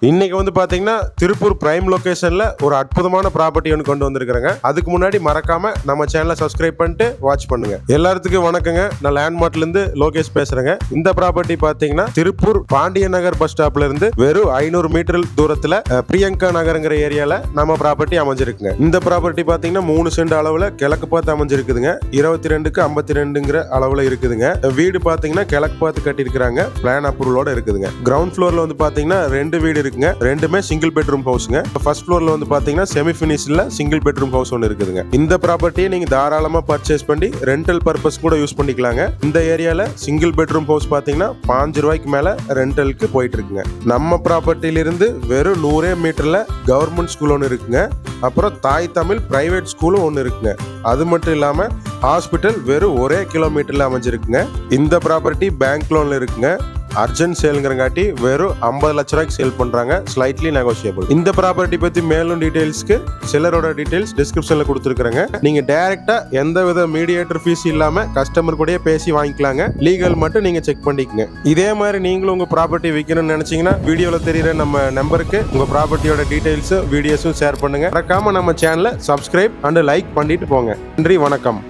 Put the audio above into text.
இன்னைக்கு வந்து பாத்தீங்கன்னா திருப்பூர் பிரைம் லொகேஷன்ல ஒரு அற்புதமான ப்ராப்பர்ட்டி ஒன்று கொண்டு வந்திருக்கிறேங்க. அதுக்கு முன்னாடி மறக்காம நம்ம சேனலை சப்ஸ்கிரைப் பண்ணிட்டு வாட்ச் பண்ணுங்க. எல்லாத்துக்கும் வணக்கங்க. நான் லேண்ட்மார்க்ல இருந்து லோகேஷ் பேசுறேங்க. இந்த ப்ராப்பர்ட்டி பாத்தீங்கன்னா திருப்பூர் பாண்டிய நகர் பஸ் ஸ்டாப்ல இருந்து வெறும் 500 மீட்டர் தூரத்துல பிரியங்கா நகர்ங்கிற ஏரியால நம்ம ப்ராப்பர்ட்டி அமைஞ்சிருக்குங்க. இந்த ப்ராப்பர்ட்டி பாத்தீங்கன்னா 3 சென்ட் அளவுல கிழக்கு பார்த்து அமைஞ்சிருக்குதுங்க. 22க்கு 52ங்கிற அளவுல இருக்குதுங்க. வீடு பாத்தீங்கன்னா கிழக்கு பார்த்து கட்டி இருக்கிறாங்க. பிளான் அப்ரூவலோட இருக்குதுங்க. கிரவுண்ட் ஃப்ளோர்ல வந்து பாத்தீங்கன்னா 2 வீடு ரெண்டுமே சிங்கிள் பெட்ரூம் ஹவுஸ்ங்க. ஃபர்ஸ்ட் ஃப்ளோர்ல வந்து பாத்தீங்கன்னா செமி ஃபினிஷ்ல சிங்கிள் பெட்ரூம் ஹவுஸ் ஒன்னு இருக்குதுங்க. இந்த ப்ராப்பர்ட்டியை நீங்க தாராளமா பர்ச்சேஸ் பண்ணி ரெண்டல் பர்பஸ் கூட யூஸ் பண்ணிக்கலாங்க. இந்த ஏரியால சிங்கிள் பெட்ரூம் ஹவுஸ் பாத்தீங்கன்னா 5 ரூபாய்க்கு மேல ரெண்டலுக்கு போயிட்டு இருக்குங்க. நம்ம ப்ராப்பர்ட்டில இருந்து வெறும் 100 மீட்டர்ல கவர்மெண்ட் ஸ்கூல் ஒன்னு இருக்குங்க. அப்புறம் தாய் தமிழ் பிரைவேட் ஸ்கூலும் ஒன்னு இருக்குங்க. அது மட்டும் இல்லாம ஹாஸ்பிட்டல் வெறும் 1 கிலோமீட்டர்ல அமைஞ்சிருக்குங்க. இந்த ப்ராப்பர்ட்டி பேங்க் லோன்ல இருக்குங்க. அர்ஜென்ட் சேலுங்கிறங்காட்டி வெறும் 50 லட்ச ரூபாய்க்கு சேல் பண்றாங்க. Slightly negotiable. இந்த ப்ராப்பர்ட்டி பத்தி மேலும் டீடைல்ஸ்க்கு செல்லரோட டீடைல்ஸ் டிஸ்கிரிப்ஷன்ல கொடுத்துருக்காங்க. நீங்க டைரக்டா எந்த வித மீடியேட்டர் ஃபீஸ் இல்லாம கஸ்டமர் கூட பேசி வாங்கிக்கலாங்க. லீகல் மட்டும் நீங்க செக் பண்ணிக்கங்க. இதே மாதிரி நீங்களும் உங்க ப்ராப்பர்ட்டி விற்கணும்னு நினைச்சீங்கன்னா வீடியோல தெரியுற நம்ம நம்பருக்கு உங்க ப்ராப்பர்ட்டியோட டீடைல்ஸும் வீடியோஸும் ஷேர் பண்ணுங்க. மறக்காம நம்ம சேனலை சப்ஸ்கிரைப் அண்ட் லைக் பண்ணிட்டு போங்க. நன்றி, வணக்கம்.